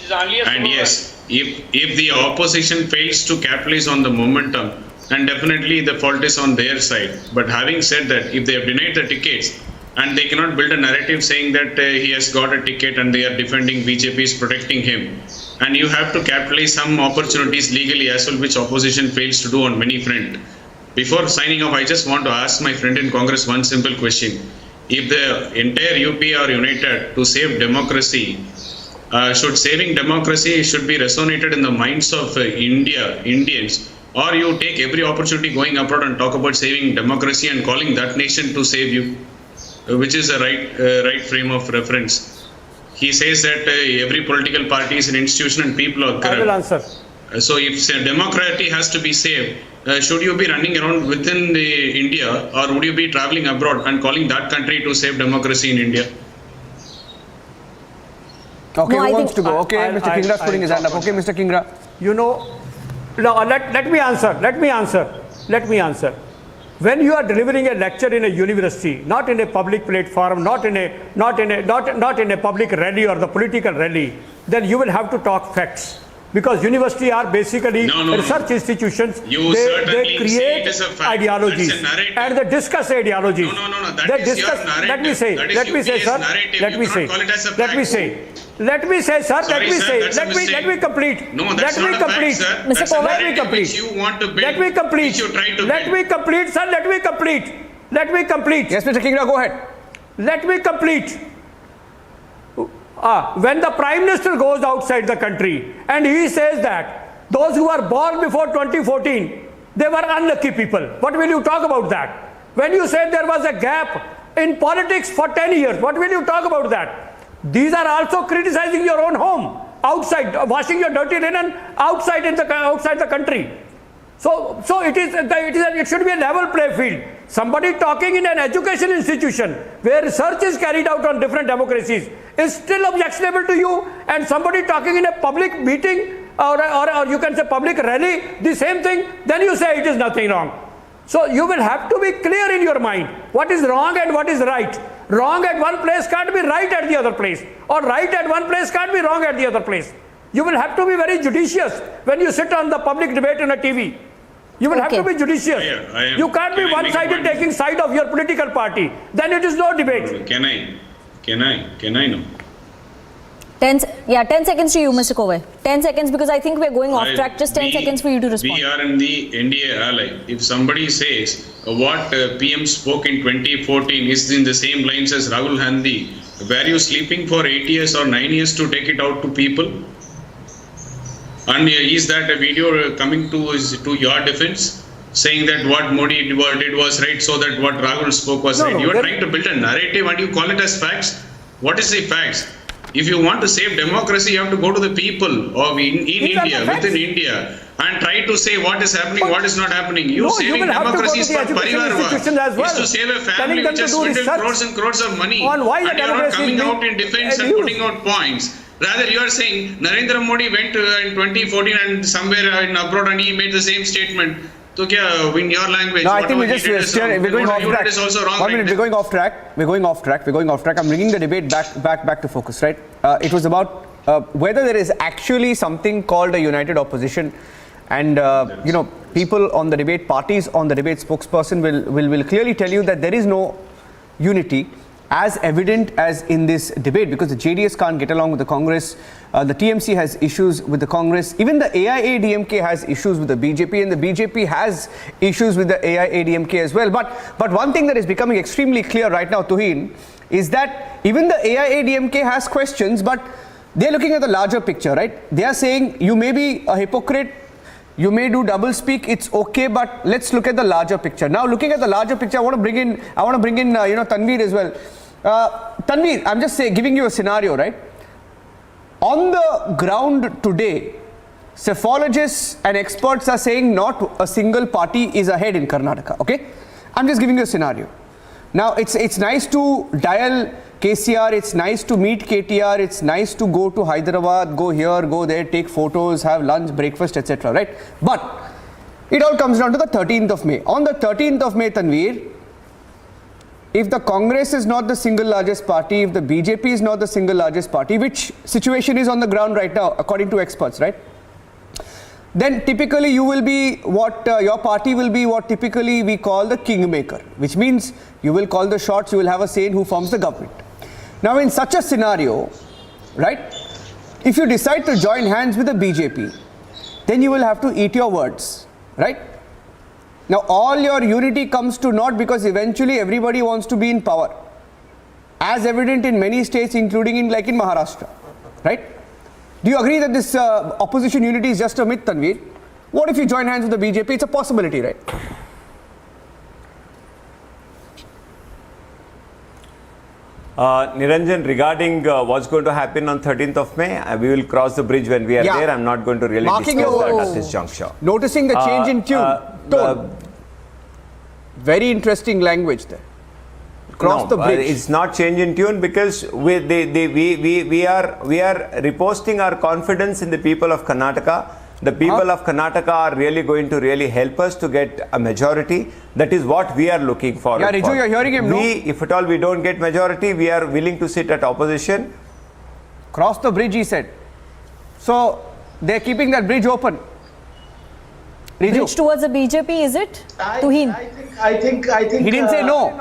And yes, if the opposition fails to capitalize on the momentum, and definitely the fault is on their side. But having said that, if they have denied the tickets and they cannot build a narrative saying that he has got a ticket and they are defending BJP is protecting him, and you have to capitalize some opportunities legally as well, which opposition fails to do on many fronts. Before signing off, I just want to ask my friend in Congress one simple question. If the entire UP are united to save democracy, should saving democracy should be resonated in the minds of Indians, or you take every opportunity going abroad and talk about saving democracy and calling that nation to save you, which is a right frame of reference. He says that every political party is an institution and people are corrupt. I will answer. So if democracy has to be saved, should you be running around within India, or would you be traveling abroad and calling that country to save democracy in India? Okay, who wants to go? Okay, Mr. Kingra is putting his hand up. Okay, Mr. Kingra. Let me answer. When you are delivering a lecture in a university, not in a public platform, not in a public rally or the political rally, then you will have to talk facts. Because universities are basically research institutions. They create ideologies and they discuss ideologies. They discuss. Let me say, sir. Let me complete. Mr. Pawar, let me complete. Sir. Let me complete. Yes, Mr. Kingra, go ahead. Let me complete. When the Prime Minister goes outside the country and he says that those who were born before 2014, they were unlucky people. What will you talk about that? When you said there was a gap in politics for 10 years, what will you talk about that? These are also criticizing your own home, outside, washing your dirty linen outside the country. So it should be a level play field. Somebody talking in an education institution where research is carried out on different democracies is still objectionable to you, and somebody talking in a public meeting or you can say public rally, the same thing, then you say it is nothing wrong. So you will have to be clear in your mind what is wrong and what is right. Wrong at one place can't be right at the other place, or right at one place can't be wrong at the other place. You will have to be very judicious when you sit on the public debate on a TV. You will have to be judicious. You can't be one-sided taking side of your political party. Then it is no debate. Can I know? 10 seconds to you, Mr. Kovai. 10 seconds, because I think we're going off track. Just 10 seconds for you to respond. We are in the NDA ally. If somebody says what PM spoke in 2014 is in the same lines as Rahul Gandhi, were you sleeping for 8 years or 9 years to take it out to people? And is that a video coming to your defense, saying that what Modi did was right, so that what Rahul spoke was right? You are trying to build a narrative and you call it as facts. What is the facts? If you want to save democracy, you have to go to the people of in India, within India, and try to say what is happening, what is not happening. Saving democracy is for Parivarva. Is to save a family which has swindled crores and crores of money, and you are not coming out in defense and putting out points. Rather, you are saying Narendra Modi went in 2014 and somewhere in abroad and he made the same statement. So, in your language, no, I think we're going off track. Is also wrong. 1 minute, we're going off track. We're going off track. I'm bringing the debate back to focus, right? It was about whether there is actually something called a united opposition, and people on the debate, parties on the debate spokesperson will clearly tell you that there is no unity, as evident as in this debate, because the JDS can't get along with the Congress, the TMC has issues with the Congress, even the AIADMK has issues with the BJP, and the BJP has issues with the AIADMK as well. But one thing that is becoming extremely clear right now, Tuhin, is that even the AIADMK has questions, but they're looking at the larger picture, right? They are saying you may be a hypocrite, you may do double speak, it's okay, but let's look at the larger picture. Now, looking at the larger picture, I want to bring in Tanveer as well. Tanveer, I'm just giving you a scenario, right? On the ground today, psephologists and experts are saying not a single party is ahead in Karnataka, okay? I'm just giving you a scenario. Now, it's nice to dial KCR, it's nice to meet KTR, it's nice to go to Hyderabad, go here, go there, take photos, have lunch, breakfast, etc., right? But it all comes down to the 13th of May. On the 13th of May, Tanveer, if the Congress is not the single largest party, if the BJP is not the single largest party, which situation is on the ground right now, according to experts, right? Then typically you will be your party will be what typically we call the kingmaker, which means you will call the shots, you will have a say in who forms the government. Now, in such a scenario, right, if you decide to join hands with the BJP, then you will have to eat your words, right? Now, all your unity comes to naught because eventually everybody wants to be in power, as evident in many states, including in Maharashtra, right? Do you agree that this opposition unity is just a myth, Tanveer? What if you join hands with the BJP? It's a possibility, right? Niranjan, regarding what's going to happen on 13th of May, we will cross the bridge when we are there. I'm not going to really discuss that at this juncture. Noticing the change in tone. Very interesting language there. Cross the bridge. It's not change in tune because we are reposting our confidence in the people of Karnataka. The people of Karnataka are really going to help us to get a majority. That is what we are looking for. Yeah, Riju, you're hearing him, no? If at all we don't get majority, we are willing to sit at opposition. Cross the bridge, he said. So, they're keeping that bridge open. Riju. Bridge towards the BJP, is it? Tuhin. I think. He didn't say no.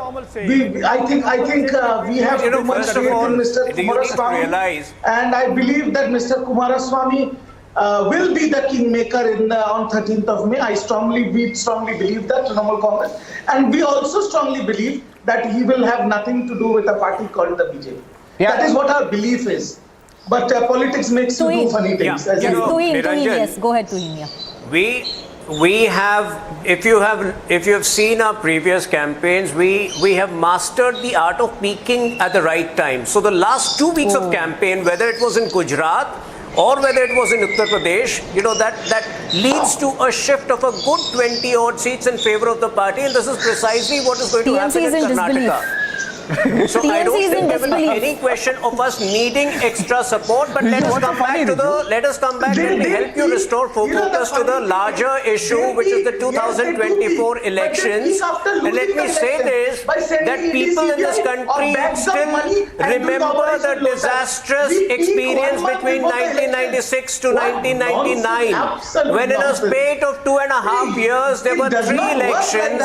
I think we have too much faith in Mr. Kumaraswamy, and I believe that Mr. Kumaraswamy will be the kingmaker on 13th of May. We strongly believe that, Trinamool Congress, and we also strongly believe that he will have nothing to do with a party called the BJP. Yeah. That is what our belief is. But politics makes you do funny things. Yes, Tuhin, yes. Go ahead, Tuhin. Yeah. We have, if you have seen our previous campaigns, we have mastered the art of peaking at the right time. So the last 2 weeks of campaign, whether it was in Gujarat or whether it was in Uttar Pradesh, that leads to a shift of a good 20 odd seats in favor of the party, and this is precisely what is going to happen TMC is in in Karnataka. So I TMC don't is in think there will be disbelief. any question of us needing extra support, but let us come back let me help you restore focus to the larger issue, which is the 2024 elections. And let me say this, that people in this country still remember the disastrous experience between 1996 to 1999, when in a spate of 2.5 years there were 3 elections.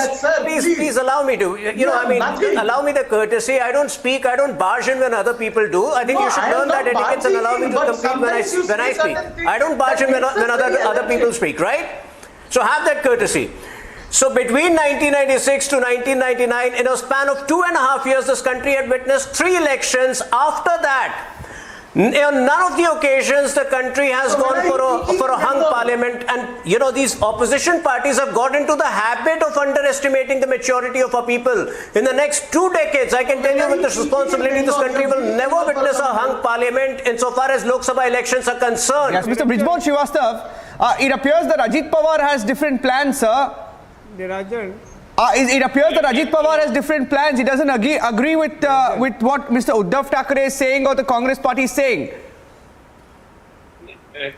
Please allow me to, allow me the courtesy. I don't speak, I don't barge in when other people do. I think you should learn that etiquette and allow me to complete when I speak. I don't barge in when other people speak, right? So have that courtesy. So between 1996 to 1999, in a span of 2.5 years, this country had witnessed 3 elections. After that, on none of the occasions the country has gone for a hung parliament, and these opposition parties have got into the habit of underestimating the maturity of our people. In the next 2 decades, I can tell you with this responsibility, this country will never witness a hung parliament insofar as Lok Sabha elections are concerned. Yes, Mr. Brijmohan Srivastava, it appears that Ajit Pawar has different plans, sir. Niranjan, It appears that Ajit Pawar has different plans. He doesn't agree with what Mr. Uddhav Thackeray is saying or the Congress party is saying.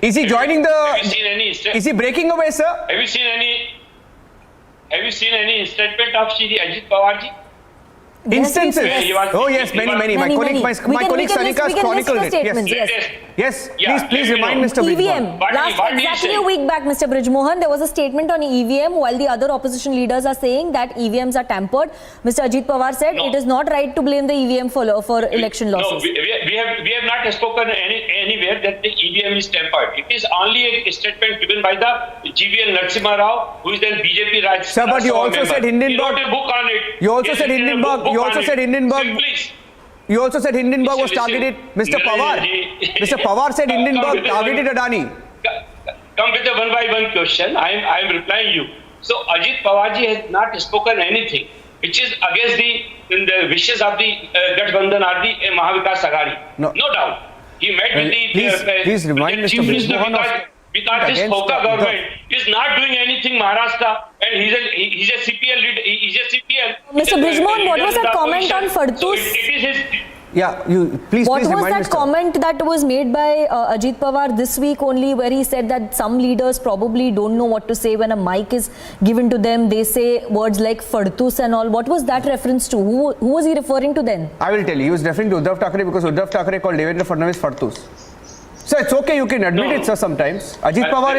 Is he joining is he breaking away, sir? Have you seen any statement of Shri Ajit Pawar ji? Instances. Yes. Oh yes, many. My colleague Sanika has chronicled it. Yes. Please remind Mr. EVM. Exactly a week back, Mr. Brijmohan, there was a statement on EVM while the other opposition leaders are saying that EVMs are tampered. Mr. Ajit Pawar said it is not right to blame the EVM for election losses. No, we have not spoken anywhere that the EVM is tampered. It is only a statement given by the GVL Narasimha Rao, who is then BJP Raj. Sir, but you also said Hindenburg. He wrote a book on it. You also said Hindenburg. You also said Hindenburg was targeted. Mr. Pawar. Mr. Pawar said Hindenburg targeted Adani. Come with a one-by-one question. I am replying you. So Ajit Pawar ji has not spoken anything which is against the wishes of the Gathbandhan or the Mahavikas Aghadi. No doubt. He met with the please remind Mr. Chief Minister Brijmohan because this Hoka government is not doing anything Maharashtra, and he's a CPL leader. He's a CPL. Mr. Brijmohan, what was that comment on Fadtus? So it is his. Yeah, please What was remind that Mr. comment that was made by Ajit Pawar this week only, where he said that some leaders probably don't know what to say when a mic is given to them? They say words like Fadtus and all. What was that reference to? Who was he referring to then? I will tell you. He was referring to Uddhav Thackeray because Uddhav Thackeray called Devendra Fadnavis Fadtus. So it's okay, you can admit it, sir, sometimes. Ajit Pawar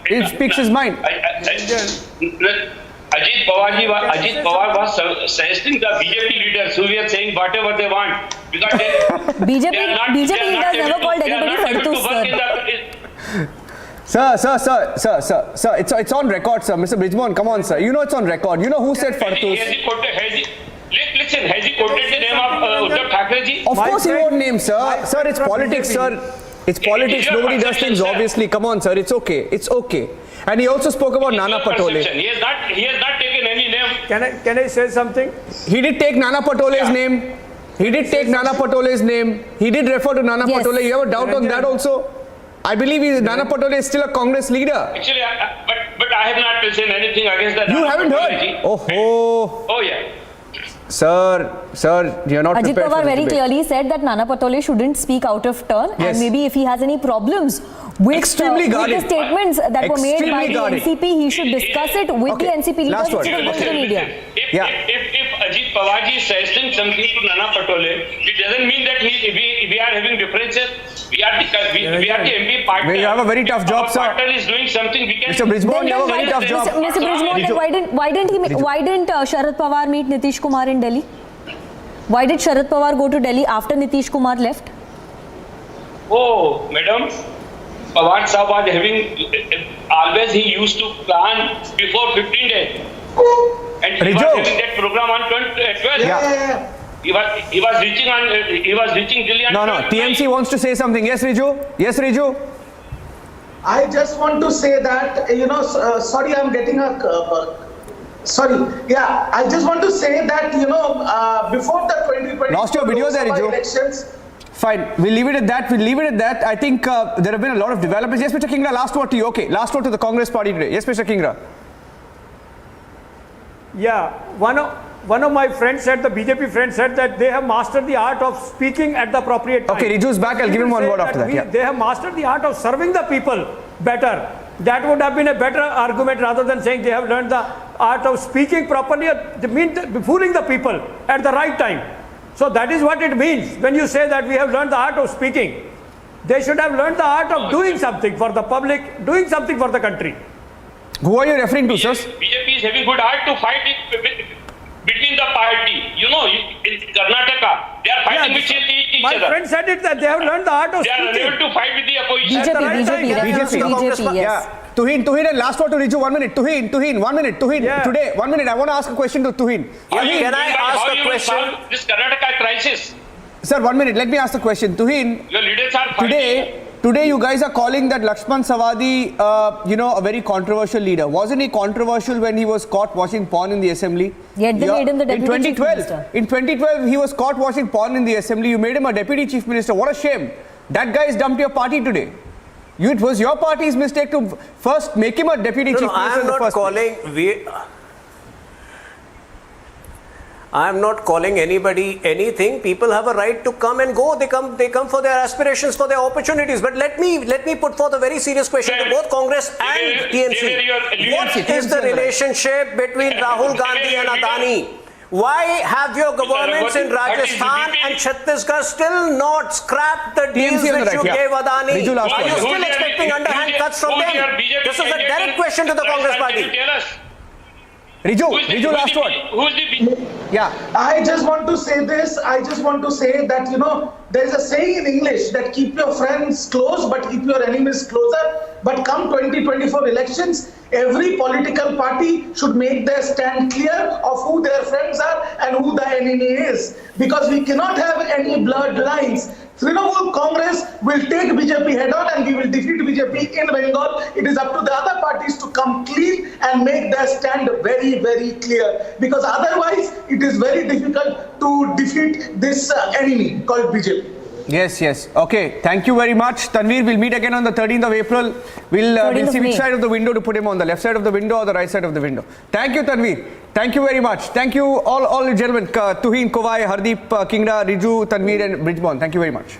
he speaks his mind. Ajit Pawar was suggesting the BJP leaders who were saying whatever they want because BJP leaders never called anybody Fadtus, sir. Sir, it's on record, sir. Mr. Brijmohan, come on, sir. You know it's on record. You know who said Fadtus? Listen, has he quoted the name of Uddhav Thackeray ji? Of course he won't name, sir. Sir, it's politics, sir. It's politics. Nobody does things, obviously. Come on, sir. It's okay. It's okay. And he also spoke about Nana Patole. He has not taken any name. can I say something? He did take Nana Patole's name. He did take Nana Patole's name. He did refer to Nana Patole. You have a doubt on that also? I believe Nana Patole is still a Congress leader. Actually, but I have not said anything against that. You haven't heard? Oh yeah. Sir, you're not Ajit prepared for Pawar this very debate. clearly said that Nana Patole shouldn't speak out of turn, Yes. and maybe if he has any problems with the statements that were made by the NCP, he should discuss it with the NCP leaders instead of going to the media. If Ajit Pawar ji is suggesting something to Nana Patole, it doesn't mean that we are having differences. We are the MP partner. Well, you have a very tough job, If sir. our partner is doing something, we can. Mr. Brijmohan, you have a very tough job. Mr. Brijmohan, why didn't Sharad Pawar meet Nitish Kumar in Delhi? Why did Sharad Pawar go to Delhi after Nitish Kumar left? Oh, madam, Pawar Sahab was having, always he used to plan before 15 days. And he was having that program on 12. Yeah. He was reaching Delhi on No, 12th. TMC wants to say something. Yes, Riju? I just want to say that, sorry, I'm getting sorry. Yeah, I just want to say that, before the 2020 Lost your video there, Riju. elections, Fine. We'll leave it at that. I think there have been a lot of developments. Yes, Mr. Kingra, last word to you. Okay, last word to the Congress party today. Yes, Mr. Kingra. Yeah, one of my friends said, the BJP friend said that they have mastered the art of speaking at the appropriate time. Okay, Riju's back. I'll give him one word after that. Yeah. They have mastered the art of serving the people better. That would have been a better argument rather than saying they have learned the art of speaking properly. They mean fooling the people at the right time. So that is what it means when you say that we have learned the art of speaking. They should have learned the art of doing something for the public, doing something for the country. Who are you referring to, sir? BJP is having good art to fight it between the party. You know, in Karnataka, they are fighting with each My other. friend said it that they have learned the art of They are speaking. unable to fight with the opposition. BJP, yes. Yeah. Tuhin, and last word to Riju, 1 minute. Tuhin, 1 minute. Tuhin, Yeah. today, 1 minute. I want to ask a question to Tuhin. Can I ask how a you will question? solve this Karnataka crisis? Sir, 1 minute. Let me ask the question. Tuhin, Your leaders are fighting. Today you guys are calling that Lakshman Sawadi, a very controversial leader. Wasn't he controversial when he was caught watching porn in the assembly? Yet they made him the deputy chief minister. In 2012, he was caught watching porn in the assembly. You made him a deputy chief minister. What a shame. That guy has dumped your party today. It was your party's mistake to first make him a deputy chief minister. I am not calling. I am not calling anybody anything. People have a right to come and go. They come for their aspirations, for their opportunities. But let me put forth a very serious question to both Congress and TMC. What is the relationship between Rahul Gandhi and Adani? Why have your governments in Rajasthan and Chhattisgarh still not scrapped the deals which you gave Adani? Are you still expecting underhand cuts from them? This is a direct question to the Congress party. Riju, last word. Who is the Yeah. I just want to say this. I just want to say that, there's a saying in English that keep your friends close but keep your enemies closer. But come 2024 elections, every political party should make their stand clear of who their friends are and who the enemy is. Because we cannot have any blurred lines. Trinamool Congress will take BJP head on and we will defeat BJP in Bengal. It is up to the other parties to come clean and make their stand very, very clear. Because otherwise, it is very difficult to defeat this enemy called BJP. Yes. Okay. Thank you very much. Tanveer, we'll meet again on the 13th of April. We'll see which side of the window to put him on, the left side of the window or the right side of the window. Thank you, Tanveer. Thank you very much. Thank you all you gentlemen. Tuhin, Kovai, Hardeep, Kingra, Riju, Tanveer and Bridgeborn. Thank you very much.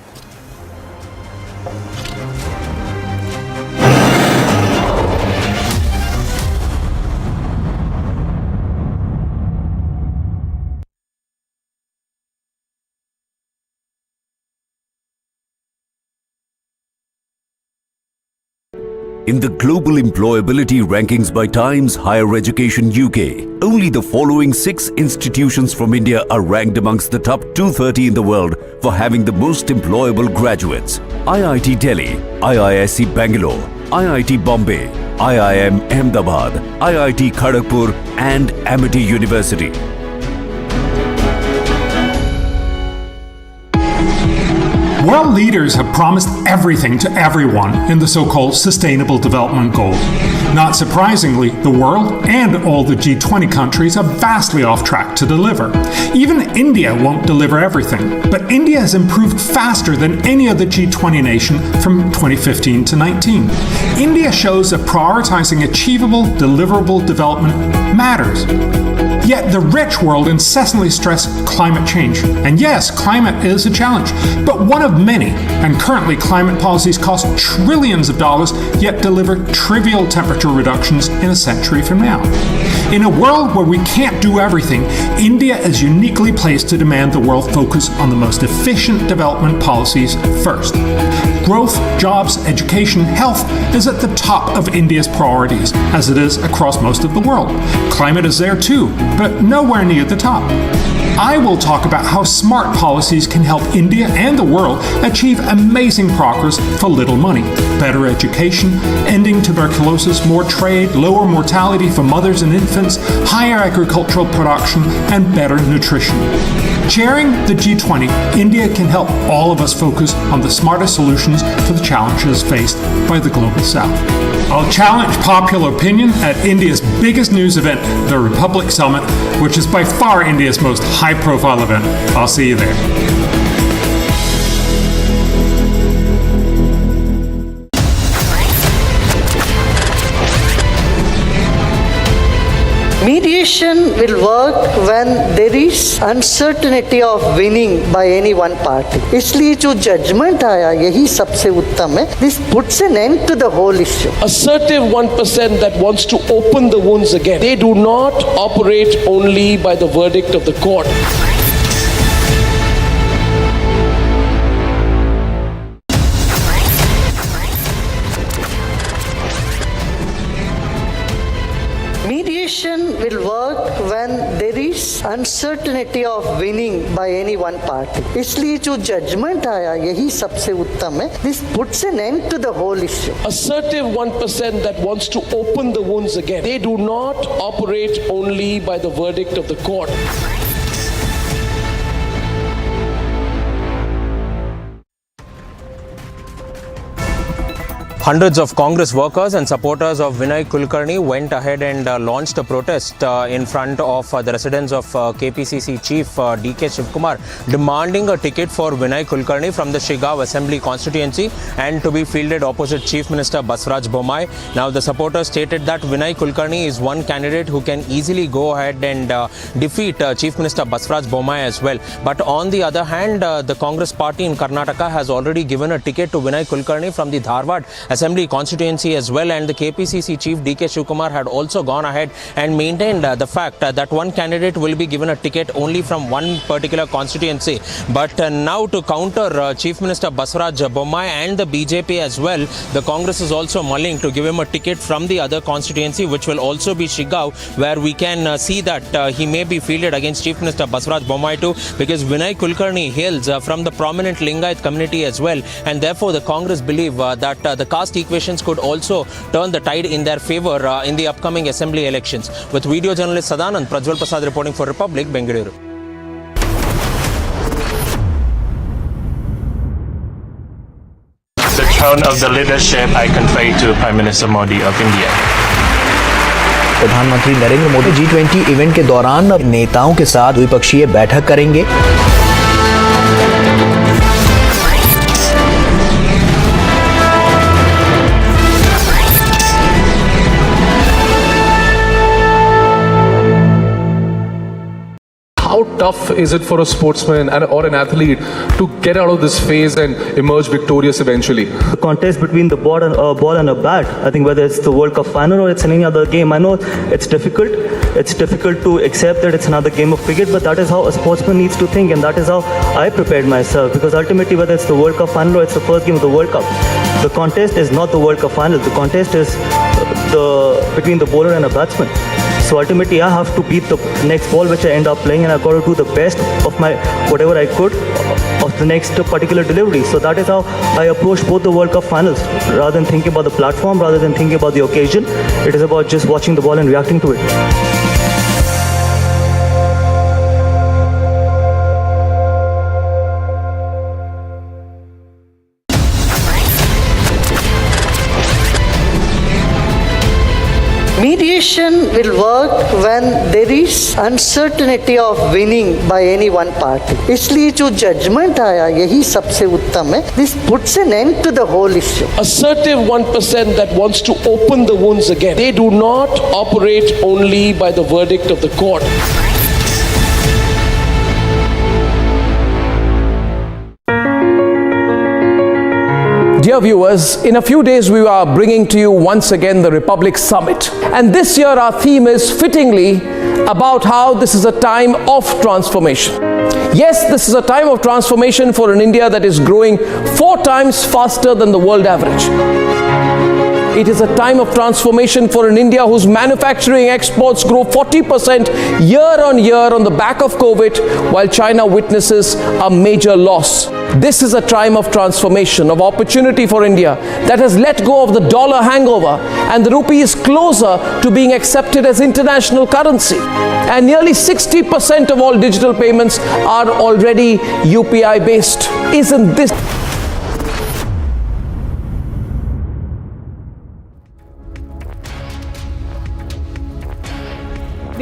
In the global employability rankings by Times Higher Education UK, only the following 6 institutions from India are ranked amongst the top 230 in the world for having the most employable graduates. IIT Delhi, IISc Bangalore, IIT Bombay, IIM Ahmedabad, IIT Kharagpur and Amity University. World leaders have promised everything to everyone in the so-called Sustainable Development Goals. Not surprisingly, the world and all the G20 countries are vastly off track to deliver. Even India won't deliver everything, but India has improved faster than any other G20 nation from 2015 to 19. India shows that prioritizing achievable, deliverable development matters. Yet the rich world incessantly stress climate change. And yes, climate is a challenge, but one of many. And currently climate policies cost trillions of dollars, yet deliver trivial temperature reductions in a century from now. In a world where we can't do everything, India is uniquely placed to demand the world focus on the most efficient development policies first. Growth, jobs, education, health is at the top of India's priorities, as it is across most of the world. Climate is there too, but nowhere near the top. I will talk about how smart policies can help India and the world achieve amazing progress for little money. Better education, ending tuberculosis, more trade, lower mortality for mothers and infants, higher agricultural production, and better nutrition. Chairing the G20, India can help all of us focus on the smartest solutions for the challenges faced by the Global South. I'll challenge popular opinion at India's biggest news event, the Republic Summit, which is by far India's most high-profile event. I'll see you there. Mediation will work when there is uncertainty of winning by any one party. इसलिए जो judgment आया यही सबसे उत्तम है. This puts an end to the whole issue. Assertive 1% that wants to open the wounds again. They do not operate only by the verdict of the court. Mediation will work when there is uncertainty of winning by any one party. इसलिए जो judgment आया यही सबसे उत्तम है. This puts an end to the whole issue. Assertive 1% that wants to open the wounds again. They do not operate only by the verdict of the court. Hundreds of Congress workers and supporters of Vinay Kulkarni went ahead and launched a protest in front of the residence of KPCC Chief DK Shivkumar, demanding a ticket for Vinay Kulkarni from the Shigaon Assembly constituency and to be fielded opposite Chief Minister Baswaraj Bommai. Now, the supporters stated that Vinay Kulkarni is one candidate who can easily go ahead and defeat Chief Minister Baswaraj Bommai as well. But on the other hand, the Congress party in Karnataka has already given a ticket to Vinay Kulkarni from the Dharwad Assembly constituency as well, and the KPCC Chief DK Shivkumar had also gone ahead and maintained the fact that one candidate will be given a ticket only from one particular constituency. But now, to counter Chief Minister Baswaraj Bommai and the BJP as well, the Congress is also mulling to give him a ticket from the other constituency, which will also be Shigaon, where we can see that he may be fielded against Chief Minister Baswaraj Bommai too, because Vinay Kulkarni hails from the prominent Lingayat community as well, and therefore the Congress believe that the caste equations could also turn the tide in their favor in the upcoming assembly elections. With video journalist Sadanand, Prajwal Prasad reporting for Republic, Bengaluru. The tone of the leadership I convey to Prime Minister Modi of India. प्रधानमंत्री Narendra Modi G20 event के दौरान नेताओं के साथ द्विपक्षीय बैठक करेंगे. How tough is it for a sportsman or an athlete to get out of this phase and emerge victorious eventually? The contest between the ball and a bat, I think whether it's the World Cup final or it's any other game, I know it's difficult. It's difficult to accept that it's another game of cricket, but that is how a sportsman needs to think, and that is how I prepared myself. Because ultimately, whether it's the World Cup final or it's the first game of the World Cup, the contest is not the World Cup final. The contest is between the bowler and a batsman. So ultimately, I have to beat the next ball which I end up playing, and I've got to do the best of my whatever I could of the next particular delivery. So that is how I approach both the World Cup finals. Rather than thinking about the platform, rather than thinking about the occasion, it is about just watching the ball and reacting to it. Mediation will work when there is uncertainty of winning by any one party. इसलिए जो judgment आया यही सबसे उत्तम है. This puts an end to the whole issue. Assertive 1% that wants to open the wounds again. They do not operate only by the verdict of the court. Dear viewers, in a few days we are bringing to you once again the Republic Summit. And this year our theme is fittingly about how this is a time of transformation. Yes, this is a time of transformation for an India that is growing 4 times faster than the world average. It is a time of transformation for an India whose manufacturing exports grow 40% year on year on the back of COVID, while China witnesses a major loss. This is a time of transformation, of opportunity for India that has let go of the dollar hangover, and the rupee is closer to being accepted as international currency. And nearly 60% of all digital payments are already UPI based. Isn't this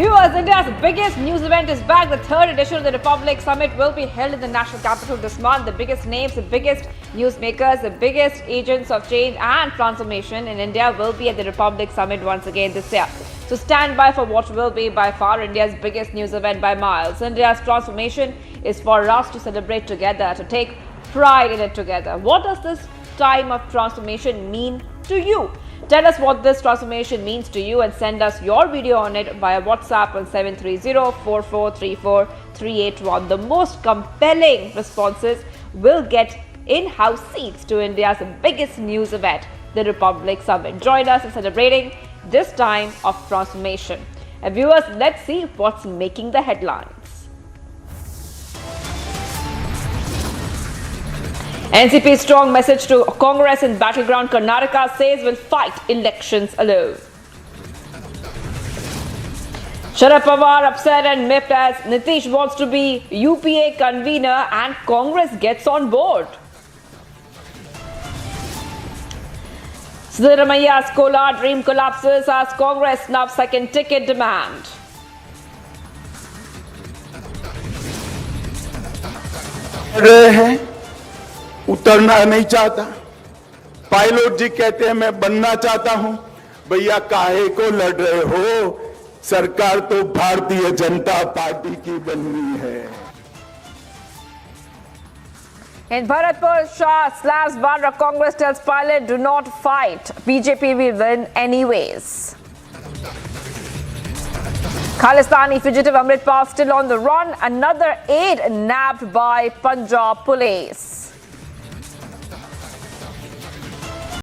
Viewers, India's biggest news event is back. The third edition of the Republic Summit will be held in the national capital this month. The biggest names, the biggest newsmakers, the biggest agents of change and transformation in India will be at the Republic Summit once again this year. So stand by for what will be by far India's biggest news event by miles. India's transformation is for us to celebrate together, to take pride in it together. What does this time of transformation mean to you? Tell us what this transformation means to you and send us your video on it via WhatsApp on 730-4434-381. The most compelling responses will get in-house seats to India's biggest news event, the Republic Summit. Join us in celebrating this time of transformation. And viewers, let's see what's making the headlines. NCP's strong message to Congress in battleground Karnataka says will fight elections alone. Sharad Pawar upset and miffed as Nitish wants to be UPA convener and Congress gets on board. Siddharamaia's Kolar dream collapses as Congress snubs second ticket demand. उतरना नहीं चाहता। Pilot जी कहते हैं मैं बनना चाहता हूं। भैया काहे को लड़ रहे हो? सरकार तो भारतीय जनता पार्टी की बननी है। In Bharatpur, Shah slaps Bandra. Congress tells pilot do not fight. BJP will win anyways. Khalistani fugitive Amritpal still on the run. Another aide nabbed by Punjab police.